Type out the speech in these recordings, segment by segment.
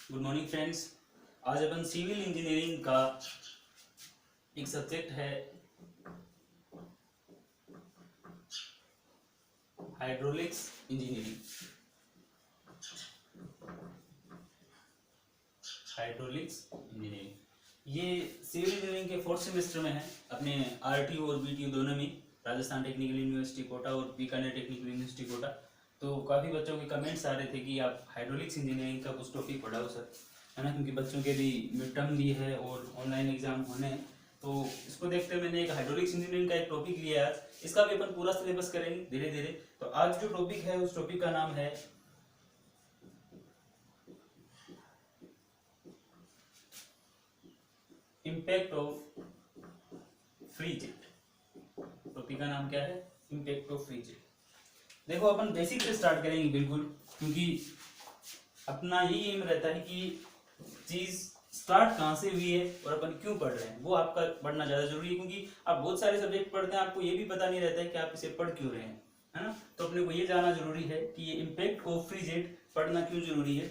Good morning friends. आज अपन civil engineering का एक सब्जेक्ट है हाइड्रोलिक्स इंजीनियरिंग। ये सिविल इंजीनियरिंग के फोर्थ सेमेस्टर में है, अपने आरटीयू और बीटीयू दोनों में, राजस्थान टेक्निकल यूनिवर्सिटी कोटा और बीकानेर टेक्निकल यूनिवर्सिटी कोटा। तो काफ़ी बच्चों के कमेंट्स आ रहे थे कि आप हाइड्रोलिक्स इंजीनियरिंग का कुछ टॉपिक पढ़ाओ सर, है ना, क्योंकि बच्चों के भी मिड टर्म भी है और ऑनलाइन एग्जाम होने हैं। तो इसको देखते हुए मैंने एक हाइड्रोलिक्स इंजीनियरिंग का एक टॉपिक लिया है। आज इसका भी अपन पूरा सिलेबस करेंगे धीरे धीरे। तो आज जो टॉपिक है उस टॉपिक का नाम है impact of free jet. Topic का नाम क्या है? Impact of free jet. देखो अपन बेसिक से स्टार्ट करेंगे बिल्कुल, क्योंकि अपना यही एम रहता है कि चीज स्टार्ट कहाँ से हुई है और अपन क्यों पढ़ रहे हैं, वो आपका पढ़ना ज़्यादा जरूरी है। क्योंकि आप बहुत सारे सब्जेक्ट पढ़ते हैं, आपको ये भी पता नहीं रहता है कि आप इसे पढ़ क्यों रहे हैं, है ना। तो अपने को ये जानना जरूरी है कि ये इम्पैक्ट ऑफ फ्री जेट पढ़ना क्यों जरूरी है।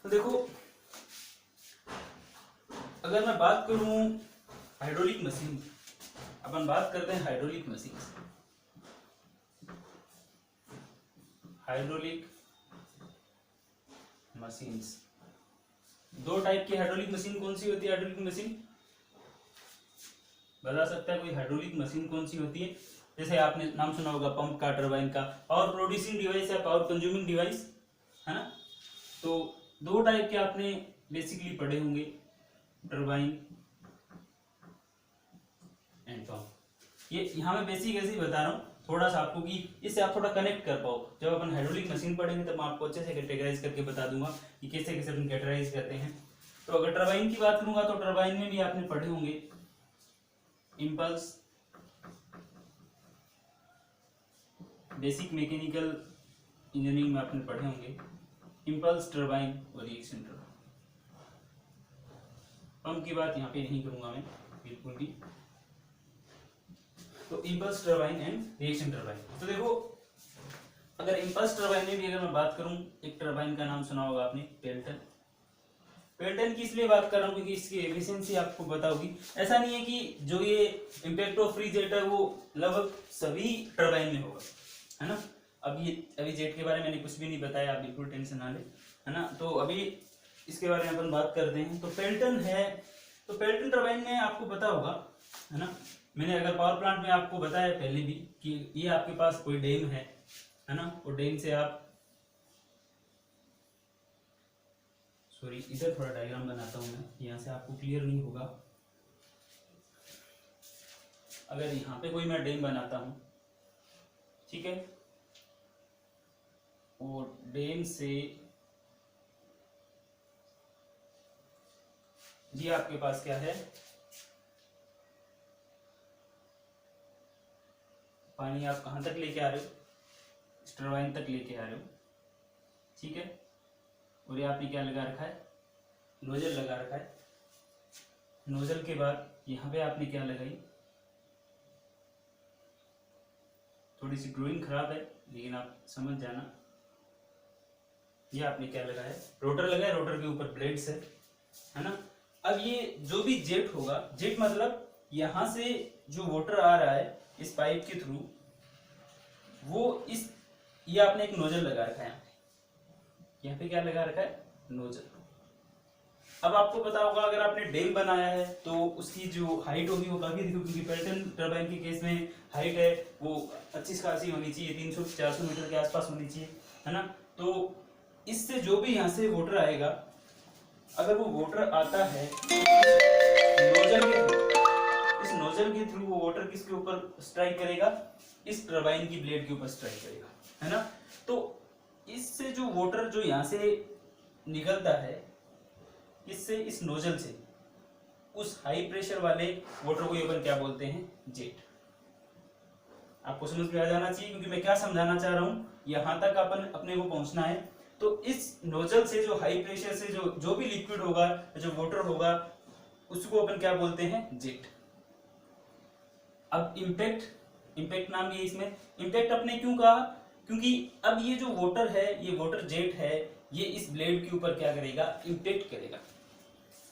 तो देखो, अगर मैं बात करूं हाइड्रोलिक मशीन, अपन बात करते हैं हाइड्रोलिक मशीन। हाइड्रोलिक मशीन्स, दो टाइप की हाइड्रोलिक मशीन कौन सी होती है? हाइड्रोलिक मशीन बता सकता है कोई? हाइड्रोलिक मशीन कौन सी होती है? जैसे आपने नाम सुना होगा पंप का, टरबाइन का। पावर प्रोड्यूसिंग डिवाइस या पावर कंज्यूमिंग डिवाइस, है ना। तो दो टाइप के आपने बेसिकली पढ़े होंगे, टरबाइन एंड पंप। ये यहाँ मैं बेसिक ऐसे ही बता रहा हूँ थोड़ा सा आपको, कि इससे आप थोड़ा कनेक्ट कर पाओ। जब अपन हाइड्रोलिक मशीन पढ़ेंगे तब मैं आपको अच्छे से कैटेगराइज करके बता दूंगा कि कैसे कैसे अपन कैटेगराइज करते हैं। तो अगर टरबाइन की बात करूंगा तो टरबाइन में भी आपने पढ़े होंगे इम्पल्स, बेसिक मैकेनिकल इंजीनियरिंग में आपने पढ़े होंगे इम्पल्स टरबाइन और रिएक्शन टरबाइन। पंप की बात यहाँ पे नहीं करूंगा मैं बिल्कुल भी। तो impulse turbine and reaction turbine. तो देखो, अगर इम्पल्स टरबाइन में भी अगर मैं बात करूं, एक टरबाइन का नाम सुना होगा आपने, पेल्टन। पेल्टन की इसलिए बात कर रहा हूं क्योंकि इसकी एफिशिएंसी आपको पता होगी। ऐसा नहीं है कि जो ये इम्पैक्ट ऑफ फ्री जेट है वो लगभग सभी टरबाइन में होगा, है ना। अभी जेट के बारे में मैंने कुछ भी नहीं बताया, आप बिल्कुल टेंशन ना ले, है ना। तो अभी इसके बारे में अपन बात करते हैं। तो पेल्टन है, तो पेल्टन टरबाइन में आपको पता होगा, है ना। मैंने अगर पावर प्लांट में आपको बताया पहले भी कि ये आपके पास कोई डैम है ना, और डैम से आप, सॉरी इधर थोड़ा डायग्राम बनाता हूं मैं, यहाँ से आपको क्लियर नहीं होगा। अगर यहाँ पे कोई मैं डैम बनाता हूं, ठीक है, और डैम से ये आपके पास क्या है, पानी आप कहाँ तक लेके आ रहे हो? इस टरबाइन तक लेके आ रहे हो, ठीक है। और ये आपने क्या लगा रखा है? नोजल लगा रखा है। नोजल के बाद यहाँ पे आपने क्या लगाई, थोड़ी सी ड्राइंग खराब है लेकिन आप समझ जाना। ये आपने क्या लगाया है? रोटर लगाया, रोटर के ऊपर ब्लेड्स है ना। अब ये जो भी जेट होगा, जेट मतलब यहाँ से जो वाटर आ रहा है इस पाइप के थ्रू, वो इस, ये आपने एक नोजल लगा रखा है यहाँ पे क्या लगा रखा है? नोजल। अब आपको पता होगा, अगर आपने डैम बनाया है तो उसकी जो हाइट होगी वो काफी अधिक होगी, क्योंकि पेल्टन टरबाइन के केस में हाइट है वो 25 खासी होनी चाहिए, 300 से 400 मीटर के आसपास होनी चाहिए, है ना। तो इससे जो भी यहाँ से वाटर आएगा, अगर वो वाटर आता है नोजल के थ्रू, इस नोजल के थ्रू वो वाटर किसके ऊपर स्ट्राइक करेगा? इस टरबाइन की ब्लेड के ऊपर स्ट्राइक करेगा, है ना। तो इससे जो वाटर जो यहाँ से निकलता है, इससे, इस नोजल से, उस हाई प्रेशर वाले वाटर को अपन क्या बोलते हैं? जेट। आपको समझ में आ जाना चाहिए, क्योंकि मैं क्या समझाना चाह रहा हूं, यहां तक अपन अपने को पहुंचना है। तो इस नोजल से जो हाई प्रेशर से जो भी लिक्विड होगा, जो वाटर होगा, उसको अपन क्या बोलते हैं? जेट। अब इम्पैक्ट नाम ये, इसमें इम्पैक्ट अपने क्यों कहा? क्योंकि अब ये जो वाटर है, ये वाटर जेट है, ये इस ब्लेड के ऊपर क्या करेगा, इम्पेक्ट करेगा।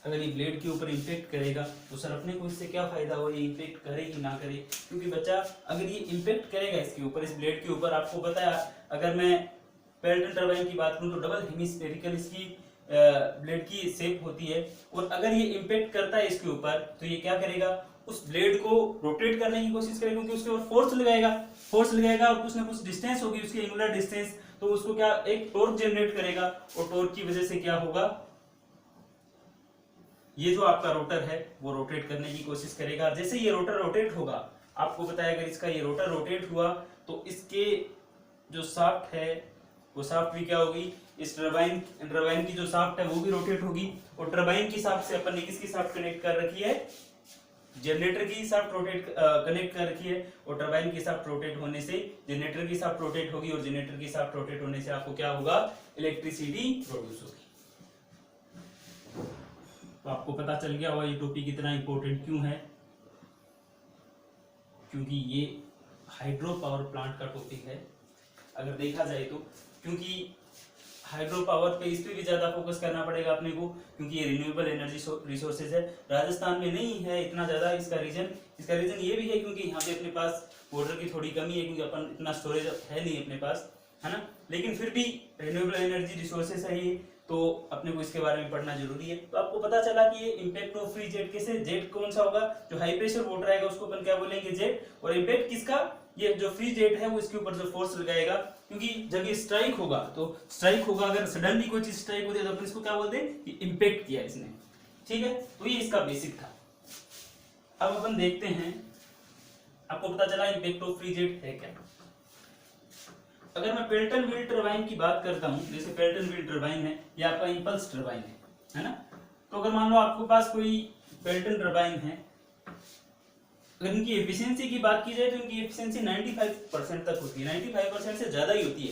अगर ये ब्लेड के ऊपर इम्पेक्ट करेगा तो सर अपने को इससे क्या फायदा हो, ये इम्पेक्ट करे कि ना करे। क्योंकि बच्चा अगर ये इम्पेक्ट करेगा इसके ऊपर, इस ब्लेड के ऊपर, आपको पता है अगर मैं पेल्टन टरबाइन की बात करूं तो डबल हेमिस्फेरिकल इसकी ब्लेड की शेप होती है, और अगर ये इम्पेक्ट करता है इसके ऊपर तो ये क्या करेगा, उस ब्लेड को रोटेट करने की कोशिश करेगा, क्योंकि उसके ऊपर फोर्स लगाएगा और कुछ ना कुछ डिस्टेंस होगी उसकी, एंगुलर डिस्टेंस, तो उसको क्या एक टॉर्क जनरेट करेगा, और टॉर्क की वजह से क्या होगा, ये जो आपका रोटर है वो रोटेट करने की कोशिश करेगा। जैसे ये रोटर रोटेट होगा, आपको पता है अगर इसका ये रोटर रोटेट हुआ तो इसके जो शाफ्ट है वो शाफ्ट भी क्या होगी, इस टरबाइन की जो शाफ्ट है वो भी रोटेट होगी, और टरबाइन की शाफ्ट से अपन ने किसकी शाफ्ट कनेक्ट कर रखी है, जनरेटर की शाफ्ट रोटेट कनेक्ट कर रखी है, और टरबाइन की शाफ्ट रोटेट होने से जनरेटर की शाफ्ट रोटेट होगी, और जनरेटर की शाफ्ट रोटेट होने से आपको क्या होगा, इलेक्ट्रिसिटी प्रोड्यूस होगी। तो आपको पता चल गया होगा ये टॉपिक इतना इंपॉर्टेंट क्यों है, क्योंकि ये हाइड्रो पावर प्लांट का टॉपिक है अगर देखा जाए तो, क्योंकि हाइड्रो पावर पे इस पे भी ज्यादा फोकस करना पड़ेगा अपने को, क्योंकि ये रिन्यूएबल एनर्जी रिसोर्सेज है, राजस्थान में नहीं है इतना ज्यादा। इसका रीजन ये भी है क्योंकि यहाँ पे अपने पास वाटर की थोड़ी कमी है, क्योंकि अपन इतना स्टोरेज है नहीं अपने पास, है ना, लेकिन फिर भी रिन्यूएबल एनर्जी रिसोर्सेज है ये, तो अपने को इसके बारे में पढ़ना जरूरी है। तो आपको पता चला कि ये इम्पैक्ट ऑफ फ्री जेट कैसे, जेट कौन सा होगा, जो हाई प्रेशर वाटर आएगा उसको अपन क्या बोलेंगे, जेट, और इम्पैक्ट किसका, ये जो फ्री जेट है वो इसके ऊपर जो फोर्स लगाएगा, क्योंकि जब ये स्ट्राइक होगा अगर सडनली कोई चीज स्ट्राइक होती है तो अपन इसको क्या बोलते हैं कि इम्पैक्ट किया इसने, ठीक है। तो ये इसका बेसिक था। अब अपन देखते हैं, आपको पता चला इम्पैक्ट ऑफ फ्री जेट है क्या। अगर मैं पेल्टन व्हील टरबाइन की बात करता हूं, जैसे पेल्टन व्हील टरबाइन है या आपका इंपल्स टरबाइन है ना, तो अगर मान लो आपके पास कोई पेल्टन टरबाइन है, अगर इनकी एफिशिएंसी की बात की जाए तो इनकी एफिशिएंसी 95% तक होती है, 95% से ज्यादा ही होती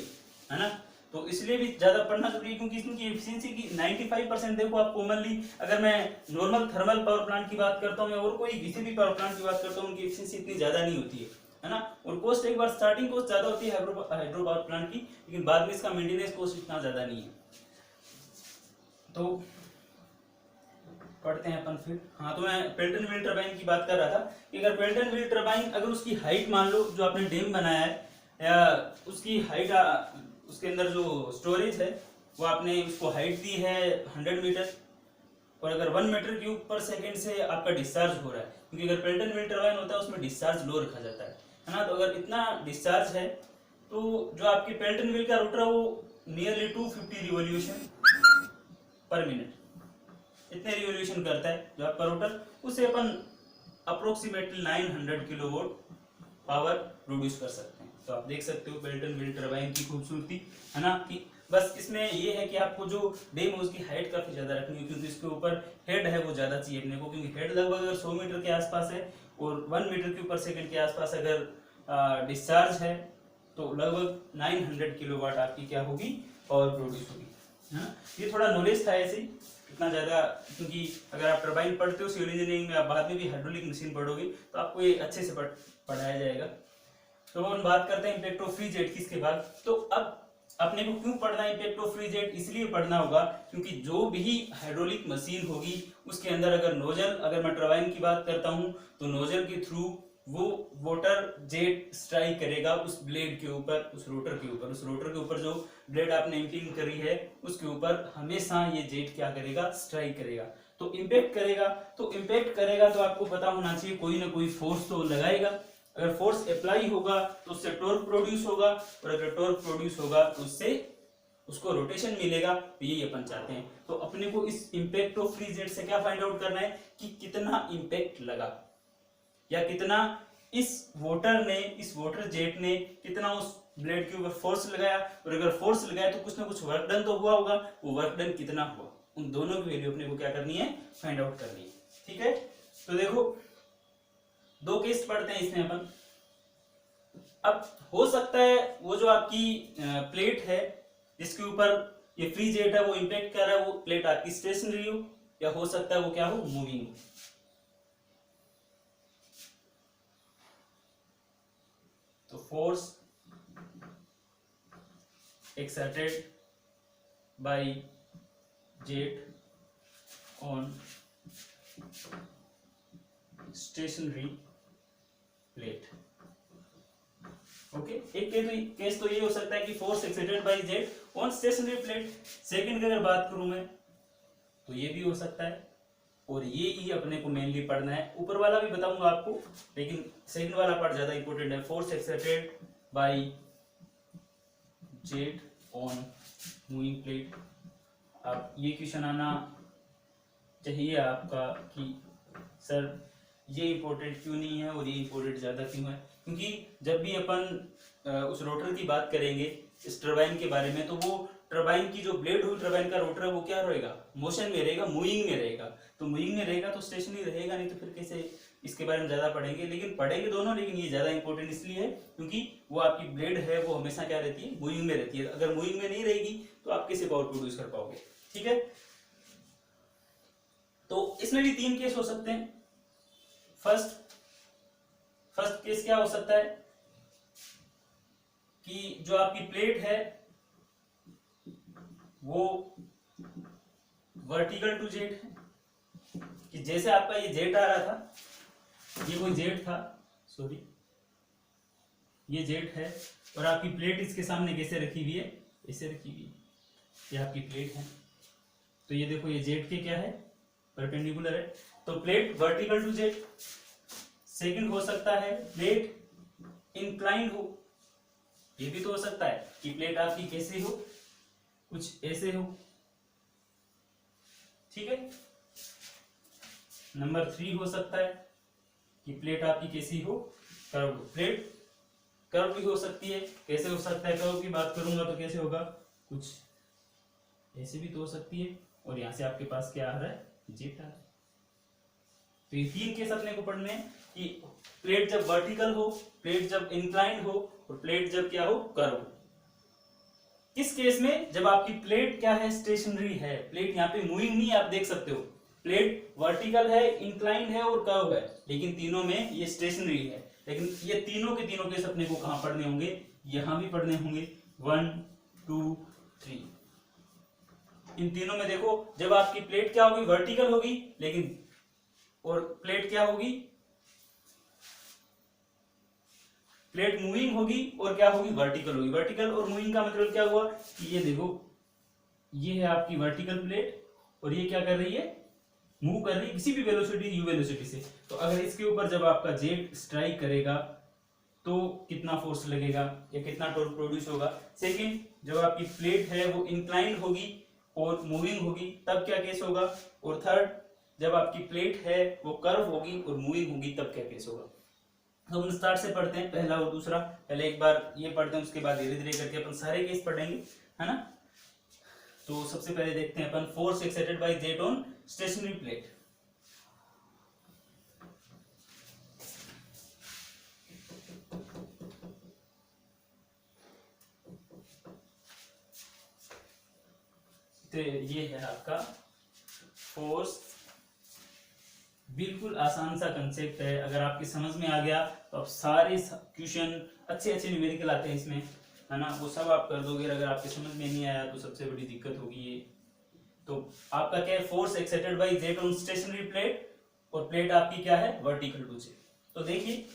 है ना, तो इसलिए भी ज्यादा पढ़ना जरूरी है, क्योंकि इनकी एफिशिएंसी की 95%। देखो आप कॉमनली अगर मैं नॉर्मल थर्मल पावर प्लांट की बात करता हूँ या और कोई किसी भी पावर प्लांट की बात करता हूँ, उनकी एफिशिएंसी इतनी ज्यादा नहीं होती है ना, और कॉस्ट एक बार स्टार्टिंग कॉस्ट ज्यादा होती है हाइड्रो पावर प्लांट की, लेकिन बाद में इसका मेंटेनेंस कॉस्ट इतना ज्यादा नहीं है। तो पढ़ते हैं अपन फिर। हाँ, तो मैं पेल्टन व्हील टरबाइन की बात कर रहा था कि अगर पेल्टन व्हील टरबाइन अगर उसकी हाइट मान लो, जो आपने डैम बनाया है या उसकी हाइट, उसके अंदर जो स्टोरेज है वो आपने उसको हाइट दी है 100 मीटर, और अगर 1 मीटर क्यूब पर सेकेंड से आपका डिस्चार्ज हो रहा है, क्योंकि अगर पेल्टन व्हील टरबाइन होता है उसमें डिस्चार्ज लो रखा जाता है ना, तो अगर इतना डिस्चार्ज है तो जो आपकी पेल्टन व्हील का रोटर है वो नियरली 250 रिवॉल्यूशन पर मिनट, इतने रिवॉल्यूशन करता है जो आपका रोटर, उसे अपन अप्रोक्सीमेटली 900 किलोवाट पावर प्रोड्यूस कर सकते हैं। तो आप देख सकते हो पेल्टन व्हील टरबाइन की खूबसूरती, है ना, कि बस इसमें ये है कि आपको जो डैम है उसकी हाइट काफी ज्यादा रखनी है, क्योंकि इसके ऊपर हेड है वो ज्यादा चाहिए अपने को, क्योंकि हेड लगभग अगर 100 मीटर के आसपास है और 1 मीटर क्यूब पर सेकंड के आसपास अगर डिस्चार्ज है तो लगभग 900 किलोवाट आपकी क्या होगी, पावर प्रोड्यूस होगी, है ना। ये थोड़ा नॉलेज था ऐसे, इतना ज्यादा, क्योंकि अगर आप टरबाइन पढ़ते हो सिविल इंजीनियरिंग में, आप बाद में भी हाइड्रोलिक मशीन पढ़ोगे तो आपको ये अच्छे से पढ़ाया जाएगा। तो हम बात करते हैं इम्पैक्ट ऑफ फ्री जेट की इसके बाद। तो अब अपने को क्यों पढ़ना है इम्पैक्ट ऑफ फ्री जेट, इसलिए पढ़ना होगा क्योंकि जो भी हाइड्रोलिक मशीन होगी उसके अंदर अगर नोजल, अगर मैं टरबाइन की बात करता हूं तो नोजल के थ्रू वो वाटर जेट स्ट्राइक करेगा उस ब्लेड के ऊपर, उस रोटर के ऊपर जो ब्लेड आपने इंक्लिन करी है उसके ऊपर हमेशा ये जेट क्या करेगा, स्ट्राइक करेगा, तो इम्पैक्ट करेगा। तो आपको पता होना चाहिए कोई ना कोई फोर्स तो लगाएगा, अगर फोर्स अप्लाई होगा तो उससे टॉर्क प्रोड्यूस होगा, और अगर टॉर्क प्रोड्यूस होगा तो उससे उसको रोटेशन मिलेगा, तो यही अपन चाहते हैं। तो अपने को इस इम्पैक्ट ऑफ फ्री जेट से क्या फाइंड आउट करना है कि कितना इम्पैक्ट लगा, या कितना इस वाटर जेट ने कितना उस ब्लेड के ऊपर फोर्स लगाया, और अगर फोर्स लगाया तो कुछ ना कुछ वर्क डन तो हुआ होगा, वो वर्क डन कितना हुआ, उन दोनों की वैल्यू अपने को क्या करनी है, फाइंड आउट करनी है, ठीक है। तो देखो दो केस पढ़ते हैं इसमें अपन। अब हो सकता है वो जो आपकी प्लेट है जिसके ऊपर ये फ्री जेट है वो इंपैक्ट कर रहा है, वो प्लेट आपकी स्टेशनरी हो, या हो सकता है वो क्या हो, मूविंग हो। तो force exerted by jet on stationary plate. Okay, एक केस तो ये हो सकता है कि force exerted by jet on stationary plate. Second की अगर बात करूं मैं तो ये भी हो सकता है, और ये ही अपने को मेनली पढ़ना है। ऊपर वाला भी बताऊंगा आपको, लेकिन सेकंड वाला पार्ट ज्यादा इंपॉर्टेंट है। Force exerted by jet on moving plate. अब ये क्वेश्चन आना चाहिए आपका कि सर ये इंपॉर्टेंट क्यों नहीं है और ये इंपॉर्टेंट ज्यादा क्यों है, क्योंकि जब भी अपन उस रोटर की बात करेंगे इस टरबाइन के बारे में, तो वो टरबाइन की जो ब्लेड हुई टरबाइन का रोटर है वो क्या रहेगा, मोशन में रहेगा, मूविंग में रहेगा। तो मूविंग में रहेगा तो स्टेशनरी रहेगा नहीं, तो फिर कैसे इसके बारे में ज्यादा पढ़ेंगे। लेकिन पढ़ेंगे दोनों, लेकिन ये ज्यादा इंपॉर्टेंट इसलिए है क्योंकि वो आपकी ब्लेड है वो हमेशा क्या रहती है, मूविंग में रहती है। अगर मूविंग में नहीं रहेगी तो आप कैसे पावर प्रोड्यूस कर पाओगे। ठीक है, तो इसमें भी 3 केस हो सकते हैं। फर्स्ट केस क्या हो सकता है कि जो आपकी प्लेट है वो वर्टिकल टू जेट है, कि जैसे आपका ये जेट आ रहा था, ये कोई जेट था, सॉरी ये जेट है, और आपकी प्लेट इसके सामने कैसे रखी हुई है, ऐसे रखी हुई है, ये आपकी प्लेट है। तो ये देखो ये जेट के क्या है, परपेंडिकुलर है, तो plate vertical to jet. Second हो सकता है प्लेट इंक्लाइंड हो, ये भी तो हो सकता है कि प्लेट आपकी कैसे हो, कुछ ऐसे हो। ठीक है, नंबर 3 हो सकता है कि प्लेट आपकी कैसी हो, कर्व। प्लेट कर्व भी हो सकती है, कैसे हो सकता है, कर्व की बात करूंगा तो कैसे होगा, कुछ ऐसे भी तो हो सकती है, और यहां से आपके पास क्या आ रहा है, जेट आ रहा है। तो ये 3 केस अपने को पढ़ने हैं कि प्लेट जब वर्टिकल हो, प्लेट जब इंक्लाइंड हो, और प्लेट जब क्या हो, कर्व हो। किस केस में, जब आपकी प्लेट क्या है, स्टेशनरी है, प्लेट यहाँ पे मूविंग नहीं है, आप देख सकते हो प्लेट वर्टिकल है, इंक्लाइंड है और कर्व है, लेकिन तीनों में ये स्टेशनरी है। लेकिन ये तीनों के तीनों केस अपने को कहां पढ़ने होंगे, यहां भी पढ़ने होंगे। 1 2 3 इन तीनों में देखो, जब आपकी प्लेट क्या होगी, वर्टिकल होगी, लेकिन और प्लेट क्या होगी, प्लेट मूविंग होगी और क्या होगी, वर्टिकल होगी। वर्टिकल और मूविंग का मतलब क्या हुआ कि ये देखो, ये है आपकी वर्टिकल प्लेट, और ये क्या कर रही है, मूव कर रही है किसी भी वेलोसिटी, यू वेलोसिटी से। तो अगर इसके ऊपर जब आपका जेट स्ट्राइक करेगा तो कितना फोर्स लगेगा या कितना टॉर्क प्रोड्यूस होगा। सेकंड, जब आपकी प्लेट है वो इंक्लाइंड होगी और मूविंग होगी, तब क्या केस होगा। और थर्ड, जब आपकी प्लेट है वो कर्व होगी और मूविंग होगी, तब क्या केस होगा। तो हम स्टार्ट से पढ़ते हैं, पहला और दूसरा। पहले एक बार ये पढ़ते हैं, उसके बाद धीरे धीरे करके अपन सारे केस पढ़ेंगे, है ना। तो सबसे पहले देखते हैं अपन, force exerted by jet on stationary plate. तो ये है आपका फोर्स, बिल्कुल आसान सा कंसेप्ट है। अगर आपकी समझ में आ गया तो आप सारे क्वेश्चन अच्छे अच्छे न्यूमेरिकल आते हैं इसमें, है ना, वो सब आप कर दोगे। अगर आपके समझ में नहीं आया तो सबसे बड़ी दिक्कत होगी ये। तो आपका क्या है, force exerted by jet on stationary plate, और प्लेट आपकी क्या है, वर्टिकल टू जेट। तो देखिए,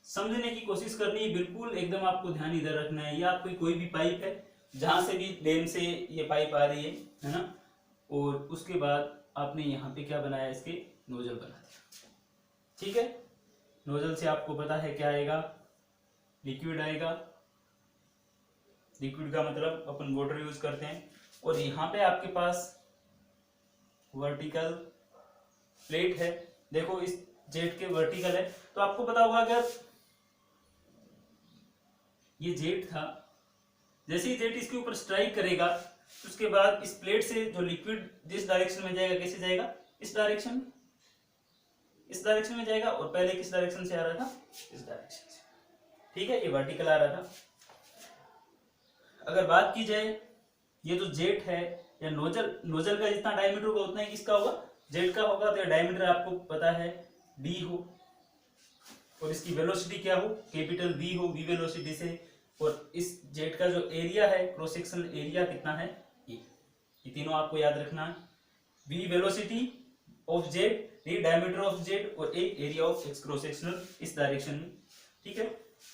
समझने की कोशिश करनी है, बिल्कुल एकदम आपको ध्यान इधर रखना है। या आपकी कोई भी पाइप है, जहां से भी डैम से ये पाइप आ रही है ना, और उसके बाद आपने यहाँ पे क्या बनाया, इसके नोजल बना दिया। ठीक है, नोजल से आपको पता है क्या आएगा, लिक्विड आएगा। लिक्विड का मतलब अपन वाटर यूज करते हैं। और यहाँ पे आपके पास वर्टिकल प्लेट है, देखो इस जेट के वर्टिकल है, तो आपको पता होगा अगर ये जेट था, जैसे ही जेट इसके ऊपर स्ट्राइक करेगा तो उसके बाद इस प्लेट से जो लिक्विड जिस डायरेक्शन में जाएगा, कैसे जाएगा, इस डायरेक्शन में, इस डायरेक्शन में जाएगा। और पहले किस डायरेक्शन से आ रहा था, इस डायरेक्शन से। ठीक है, ये वर्टिकल आ रहा था। अगर बात की जाए, ये जो जेट है या नोजल का जितना डायमीटर होगा उतना ही किसका होगा, जेट का होगा। तो डायमीटर आपको पता है डी हो, और इसकी वेलोसिटी क्या हो, कैपिटल वी हो, वी वेलोसिटी से। और इस जेट का जो एरिया है, क्रॉस सेक्शनल एरिया कितना है, ये तीनों आपको याद रखना है। v velocity of jet, d diameter of jet और a area of x cross sectional इस डायरेक्शन में। ठीक है,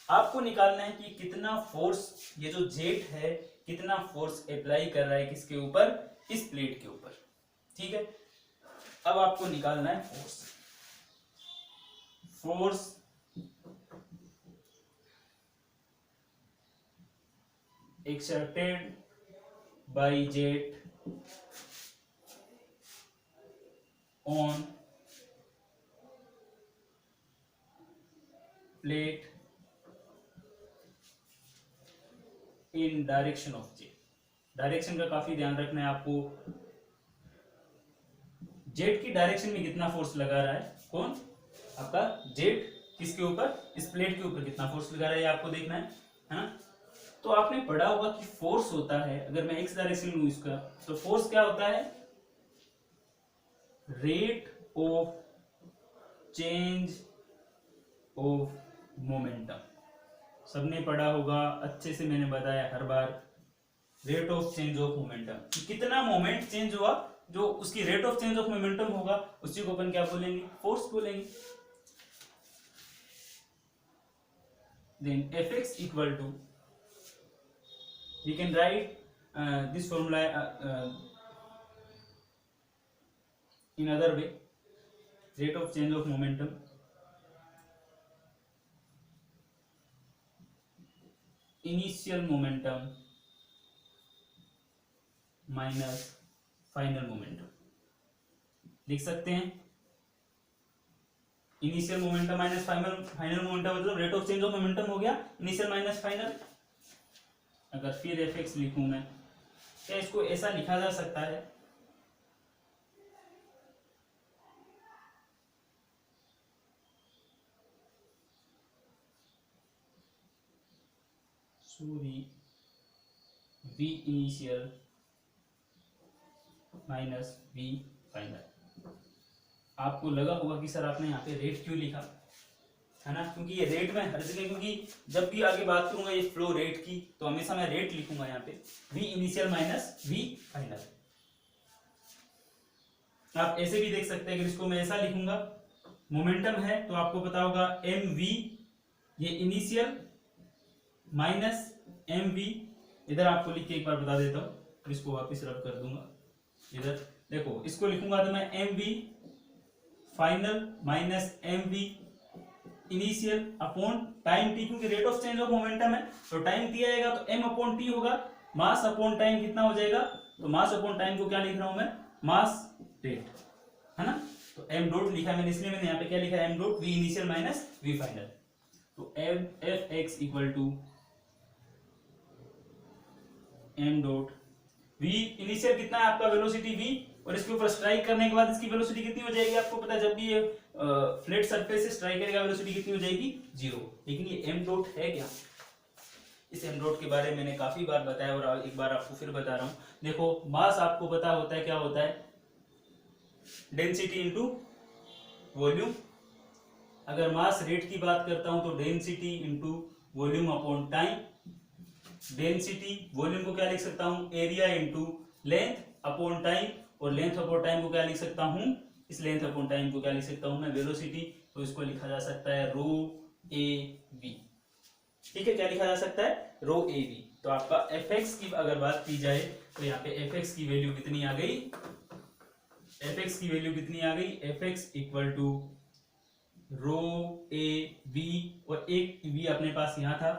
आपको निकालना है कि कितना फोर्स ये जो जेट है कितना फोर्स अप्लाई कर रहा है किसके ऊपर, इस प्लेट के ऊपर। ठीक है, अब आपको निकालना है force exerted by jet on plate in direction of jet। Direction का काफी ध्यान रखना है आपको, जेट की डायरेक्शन में कितना फोर्स लगा रहा है, कौन, आपका जेट किसके ऊपर, इस प्लेट के ऊपर कितना फोर्स लगा रहा है आपको देखना है ना। तो आपने पढ़ा होगा कि फोर्स होता है, अगर मैं एक्स डायरेक्शन लूं इसका, तो फोर्स क्या होता है, rate of change of momentum. सबने पढ़ा होगा, अच्छे से मैंने बताया हर बार, rate of change of momentum, कितना मोमेंट चेंज हुआ, जो उसकी rate of change of momentum होगा उसी को अपन क्या बोलेंगे, फोर्स बोलेंगे। Then Fx equal to, we can write this formula in other way, rate of change of momentum initial momentum minus final momentum. लिख सकते हैं initial momentum minus final momentum, मतलब rate of change of momentum हो गया initial minus final. अगर फिर Fx लिखूं मैं, क्या इसको ऐसा लिखा जा सकता है, sorry, v initial minus v final. आपको लगा होगा कि सर आपने यहाँ पे रेट क्यों लिखा है ना, क्योंकि ये रेट में हर जगह, क्योंकि जब भी आगे बात करूंगा ये फ्लो रेट की तो हमेशा मैं रेट लिखूंगा यहाँ पे, v initial minus v final. आप ऐसे भी देख सकते हैं, अगर इसको मैं ऐसा लिखूंगा, मोमेंटम है तो आपको पता होगा mv, ये इनिशियल माइनस mv, इधर आपको लिख के एक बार बता देता हूँ, तो इसको वापस रब कर दूंगा। इधर देखो, इसको लिखूंगा तो मैं mv final minus mv initial upon time t, क्योंकि rate of change of momentum है तो टाइम t आएगा तो m अपॉन t होगा, मास अपॉन टाइम कितना हो जाएगा, तो मास अपॉन टाइम को क्या लिख रहा हूं मैं, मास रेट, है ना। तो m डॉट लिखा मैंने, इसलिए मैंने यहाँ पे क्या लिखा है, m dot v initial minus v final. तो Fx equal to m dot v initial कितना है आपका, वेलोसिटी v, और इसके ऊपर स्ट्राइक करने के बाद इसकी वेलोसिटी कितनी हो जाएगी, आपको पता है जब भी ये फ्लैट सरफेस से स्ट्राइक करेगा वेलोसिटी कितनी हो जाएगी, 0। लेकिन ये m डॉट है क्या, इस m डॉट के बारे में मैंने काफी बार बताया और एक बार आपको फिर बता रहा हूं। देखो, मास आपको पता होता है क्या होता है, डेंसिटी इनटू वॉल्यूम। अगर मास रेट की बात करता हूं तो density into volume upon time. Density volume को क्या लिख सकता हूं, area into length upon time, और लेंथ अपॉन टाइम को क्या लिख सकता हूं, इस लेंथ अपॉन टाइम को क्या लिख सकता हूं मैं, वेलोसिटी। तो इसको लिखा जा सकता है रो ए वी। ठीक है, क्या लिखा जा सकता है, रो ए वी। तो आपका Fx की अगर बात की जाए तो यहाँ पे Fx की वैल्यू कितनी आ गई, Fx की वैल्यू कितनी आ गई, Fx equal to rho A V, और एक v अपने पास यहाँ था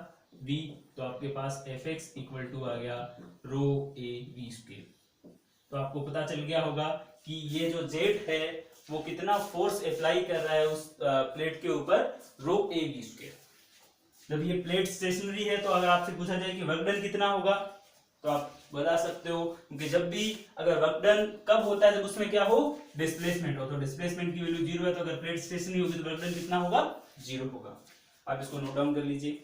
v, तो आपके पास Fx इक्वल टू आ गया रो ए वी स्क्वायर। तो आपको पता चल गया होगा कि ये जो जेट है वो कितना फोर्स अप्लाई कर रहा है उस प्लेट के ऊपर, रो ए वी स्क्वायर। जब ये प्लेट स्टेशनरी है तो अगर आपसे पूछा जाए कि वर्क डन कितना होगा तो आप बता सकते हो, क्योंकि जब भी अगर वर्क डन कब होता है, जब उसमें क्या हो, डिस्प्लेसमेंट हो, तो डिस्प्लेसमेंट की वैल्यू 0 है, तो अगर प्लेट स्टेशनरी होगी तो वर्क डन कितना होगा, 0 होगा। आप इसको नोट डाउन कर लीजिए।